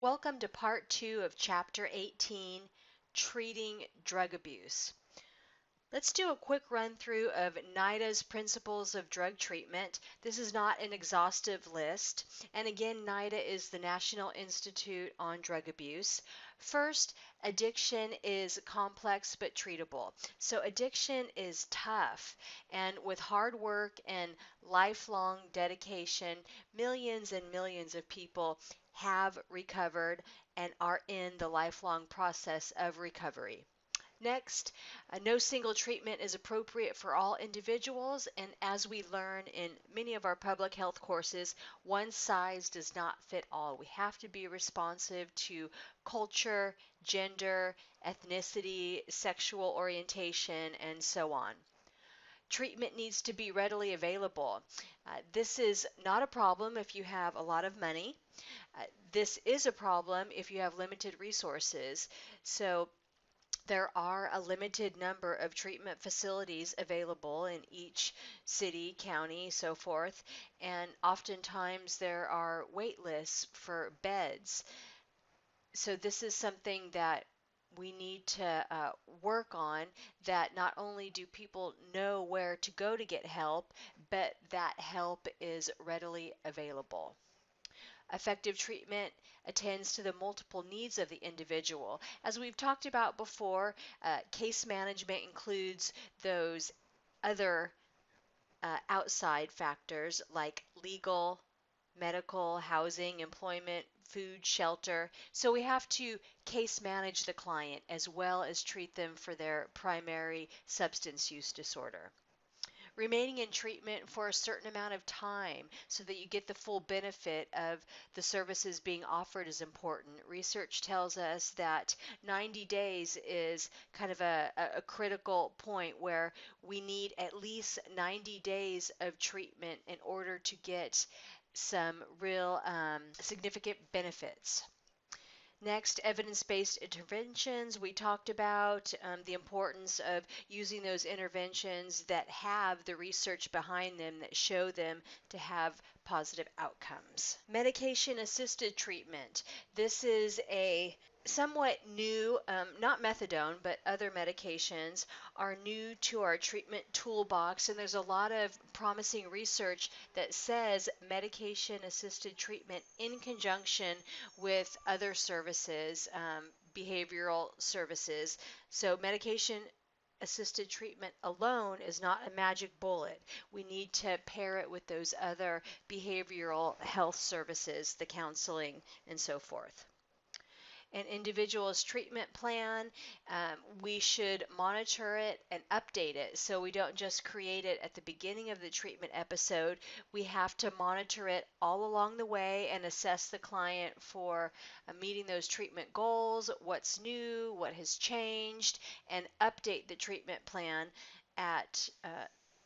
Welcome to part 2 of chapter 18, Treating Drug Abuse. Let's do a quick run through of NIDA's principles of drug treatment. This is not an exhaustive list. And again, NIDA is the National Institute on Drug Abuse. First, addiction is complex but treatable. So addiction is tough, and with hard work and lifelong dedication, millions and millions of people have recovered and are in the lifelong process of recovery. Next, no single treatment is appropriate for all individuals, and as we learn in many of our public health courses, one size does not fit all. We have to be responsive to culture, gender, ethnicity, sexual orientation, and so on. Treatment needs to be readily available. This is not a problem if you have a lot of money. This is a problem if you have limited resources. So there are a limited number of treatment facilities available in each city, county, so forth, and oftentimes there are wait lists for beds. So this is something that we need to work on, that not only do people know where to go to get help, but that help is readily available. Effective treatment attends to the multiple needs of the individual. As we've talked about before, case management includes those other outside factors like legal, medical, housing, employment, food, shelter. So we have to case manage the client as well as treat them for their primary substance use disorder. Remaining in treatment for a certain amount of time so that you get the full benefit of the services being offered is important. Research tells us that 90 days is kind of a critical point where we need at least 90 days of treatment in order to get some real significant benefits. Next, evidence-based interventions. We talked about the importance of using those interventions that have the research behind them that show them to have positive outcomes. Medication-assisted treatment. This is a somewhat new, not methadone, but other medications are new to our treatment toolbox, and there's a lot of promising research that says medication assisted treatment in conjunction with other services, behavioral services. So medication assisted treatment alone is not a magic bullet. We need to pair it with those other behavioral health services, the counseling, and so forth. An individual's treatment plan, we should monitor it and update it. So we don't just create it at the beginning of the treatment episode. We have to monitor it all along the way and assess the client for meeting those treatment goals, what's new, what has changed, and update the treatment plan at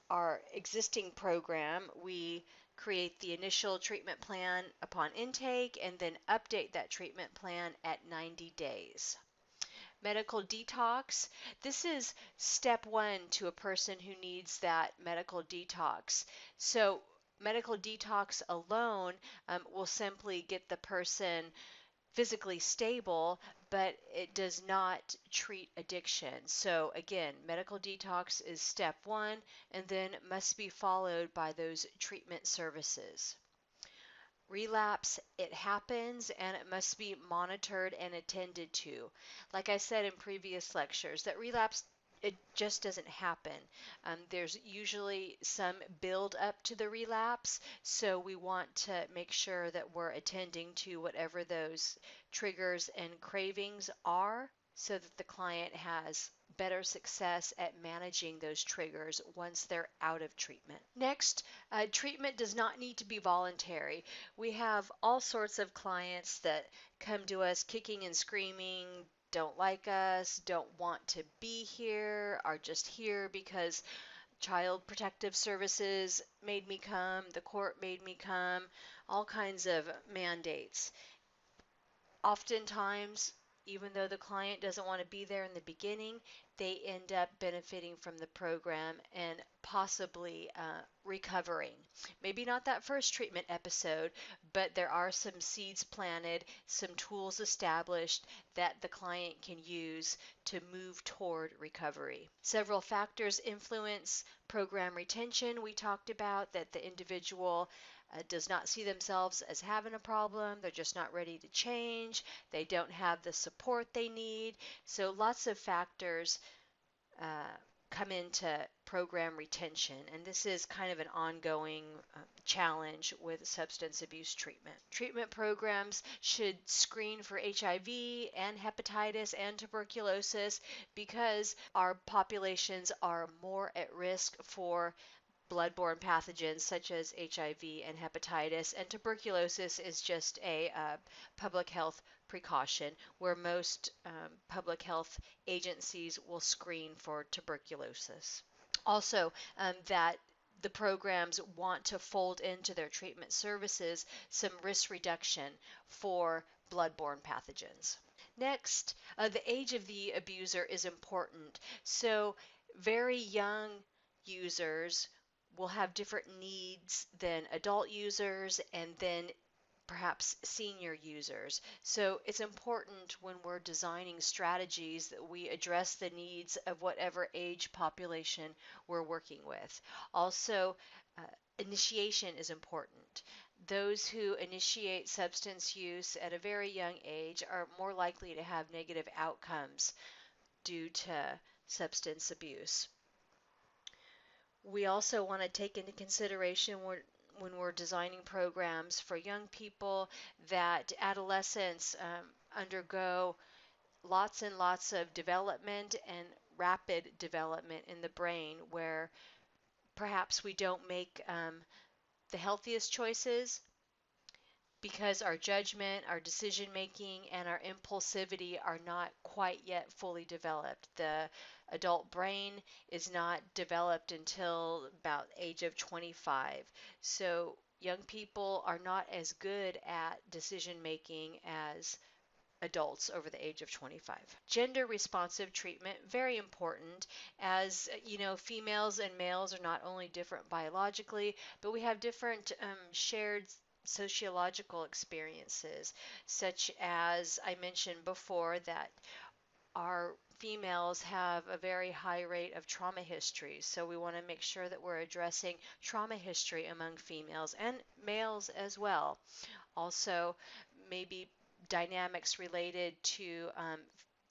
our existing program. We create the initial treatment plan upon intake and then update that treatment plan at 90 days. Medical detox. This is step one to a person who needs that medical detox. So medical detox alone will simply get the person physically stable, but it does not treat addiction. So again, medical detox is step one and then must be followed by those treatment services. Relapse, it happens and it must be monitored and attended to. Like I said in previous lectures, that relapse, it just doesn't happen. There's usually some build up to the relapse, so we want to make sure that we're attending to whatever those triggers and cravings are so that the client has better success at managing those triggers once they're out of treatment. Next, treatment does not need to be voluntary. We have all sorts of clients that come to us kicking and screaming, don't like us, don't want to be here, are just here because Child Protective Services made me come, the court made me come, all kinds of mandates. Oftentimes, even though the client doesn't want to be there in the beginning, they end up benefiting from the program and possibly recovering. Maybe not that first treatment episode, but there are some seeds planted, some tools established that the client can use to move toward recovery. Several factors influence program retention. We talked about that the individual does not see themselves as having a problem. They're just not ready to change. They don't have the support they need. So lots of factors uh, come into program retention, and this is kind of an ongoing challenge with substance abuse treatment. Treatment programs should screen for HIV and hepatitis and tuberculosis because our populations are more at risk for bloodborne pathogens such as HIV and hepatitis, and tuberculosis is just a public health precaution where most public health agencies will screen for tuberculosis. Also, that the programs want to fold into their treatment services some risk reduction for bloodborne pathogens. Next, the age of the abuser is important. So, very young users will have different needs than adult users and then perhaps senior users. So it's important when we're designing strategies that we address the needs of whatever age population we're working with. Also, uh, initiation is important. Those who initiate substance use at a very young age are more likely to have negative outcomes due to substance abuse. We also want to take into consideration when we're designing programs for young people that adolescents undergo lots and lots of development and rapid development in the brain where perhaps we don't make the healthiest choices because our judgment, our decision making, and our impulsivity are not quite yet fully developed. The adult brain is not developed until about age of 25. So young people are not as good at decision making as adults over the age of 25. Gender responsive treatment, very important, as you know, females and males are not only different biologically, but we have different shared sociological experiences, such as I mentioned before that our females have a very high rate of trauma history. So we want to make sure that we're addressing trauma history among females and males as well. Also, maybe dynamics related to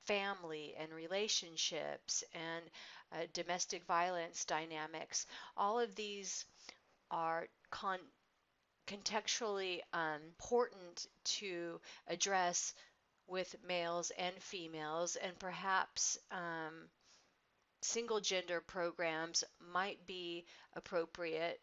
family and relationships and domestic violence dynamics. All of these are contextually important to address with males and females, and perhaps single gender programs might be appropriate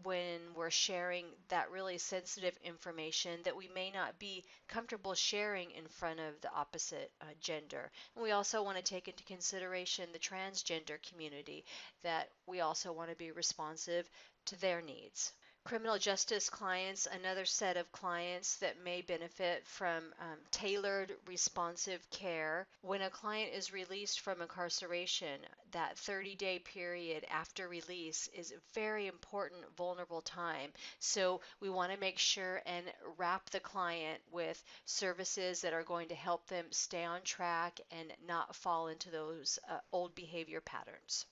when we're sharing that really sensitive information that we may not be comfortable sharing in front of the opposite gender. And we also want to take into consideration the transgender community, that we also want to be responsive to their needs. Criminal justice clients, another set of clients that may benefit from tailored responsive care. When a client is released from incarceration, that 30-day period after release is a very important vulnerable time. So we want to make sure and wrap the client with services that are going to help them stay on track and not fall into those old behavior patterns.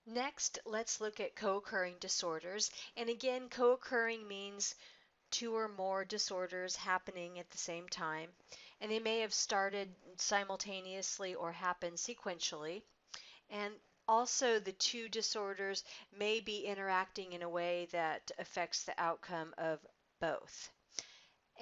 Next, let's look at co-occurring disorders. And again, co-occurring means two or more disorders happening at the same time. And they may have started simultaneously or happened sequentially. And also, the two disorders may be interacting in a way that affects the outcome of both.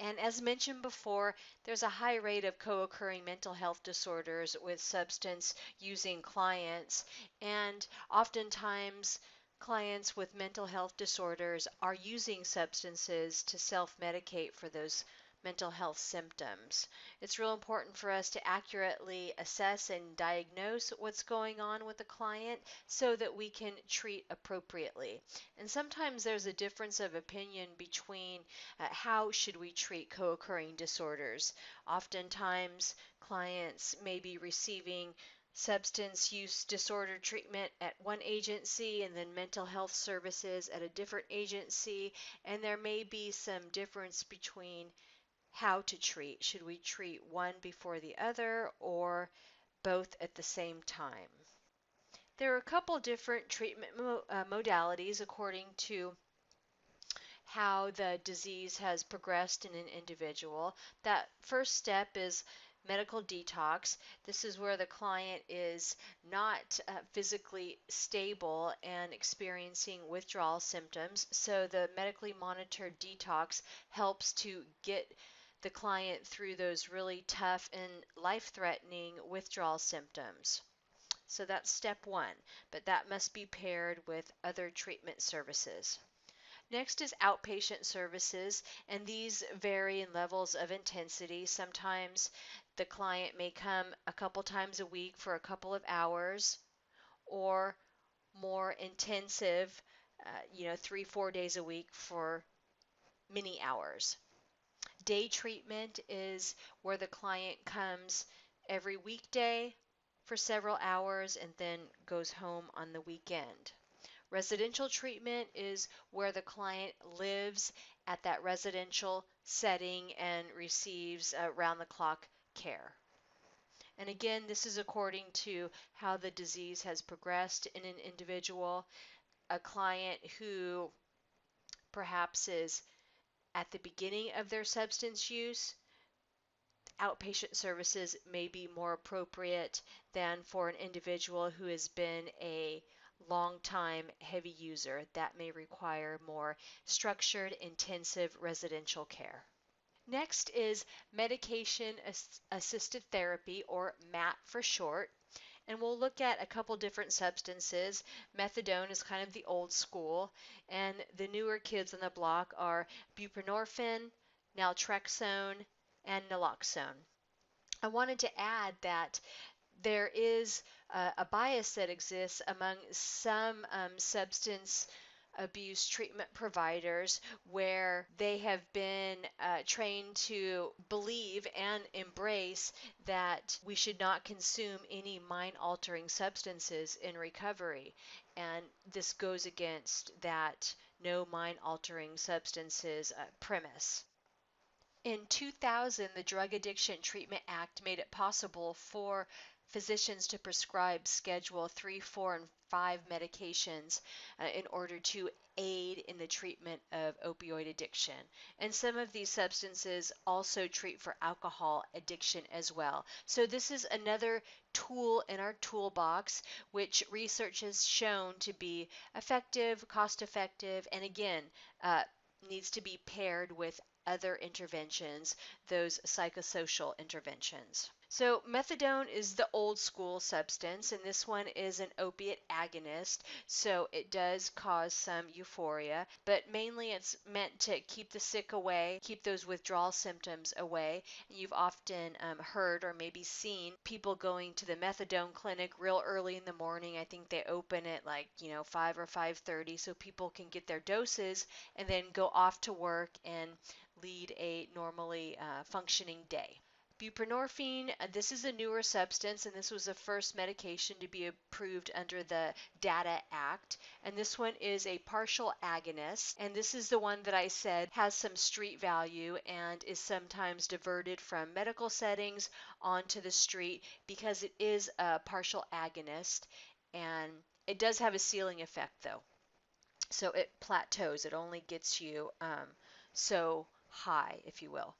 And as mentioned before, there's a high rate of co-occurring mental health disorders with substance using clients, and oftentimes clients with mental health disorders are using substances to self-medicate for those mental health symptoms. It's real important for us to accurately assess and diagnose what's going on with the client so that we can treat appropriately. And sometimes there's a difference of opinion between how should we treat co-occurring disorders. Oftentimes clients may be receiving substance use disorder treatment at one agency and then mental health services at a different agency, and there may be some difference between how to treat. Should we treat one before the other or both at the same time? There are a couple different treatment modalities according to how the disease has progressed in an individual. That first step is medical detox. This is where the client is not physically stable and experiencing withdrawal symptoms. So the medically monitored detox helps to get the client through those really tough and life-threatening withdrawal symptoms. So that's step one, but that must be paired with other treatment services. Next is outpatient services, and these vary in levels of intensity. Sometimes the client may come a couple times a week for a couple of hours, or more intensive, 3, 4 days a week for many hours. Day treatment is where the client comes every weekday for several hours and then goes home on the weekend. Residential treatment is where the client lives at that residential setting and receives round-the-clock care. And again, this is according to how the disease has progressed in an individual. A client who perhaps is at the beginning of their substance use, outpatient services may be more appropriate than for an individual who has been a long time heavy user. That may require more structured, intensive residential care. Next is medication assisted therapy, or MAT for short. And we'll look at a couple different substances. Methadone is kind of the old school, and the newer kids on the block are buprenorphine, naltrexone, and naloxone. I wanted to add that there is a bias that exists among some substance abuse treatment providers where they have been trained to believe and embrace that we should not consume any mind altering substances in recovery. And this goes against that no mind altering substances premise. In 2000, the Drug Addiction Treatment Act made it possible for physicians to prescribe Schedule 3, 4, and 5 medications in order to aid in the treatment of opioid addiction. And some of these substances also treat for alcohol addiction as well. So this is another tool in our toolbox, which research has shown to be effective, cost effective, and again, needs to be paired with other interventions, those psychosocial interventions. So methadone is the old school substance, and this one is an opiate agonist, so it does cause some euphoria, but mainly it's meant to keep the sick away, keep those withdrawal symptoms away. And you've often heard or maybe seen people going to the methadone clinic real early in the morning. I think they open at 5 or 5:30, so people can get their doses and then go off to work and lead a normally functioning day. Buprenorphine, this is a newer substance, and this was the first medication to be approved under the DATA Act. And this one is a partial agonist, and this is the one that I said has some street value and is sometimes diverted from medical settings onto the street because it is a partial agonist, and it does have a ceiling effect though. So it plateaus, it only gets you so high, if you will.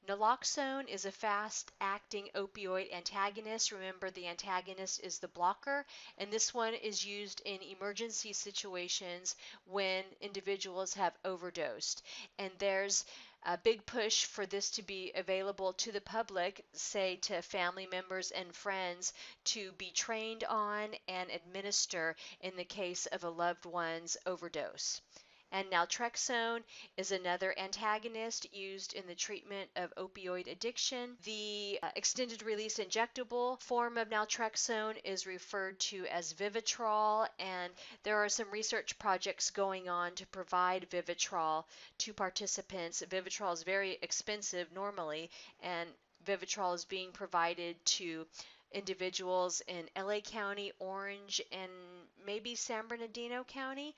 Naloxone is a fast-acting opioid antagonist. Remember, the antagonist is the blocker, and this one is used in emergency situations when individuals have overdosed. And there's a big push for this to be available to the public, say to family members and friends, to be trained on and administer in the case of a loved one's overdose. And naltrexone is another antagonist used in the treatment of opioid addiction. The extended release injectable form of naltrexone is referred to as Vivitrol, and there are some research projects going on to provide Vivitrol to participants. Vivitrol is very expensive normally, and Vivitrol is being provided to individuals in LA County, Orange, and maybe San Bernardino County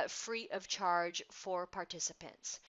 free of charge for participants.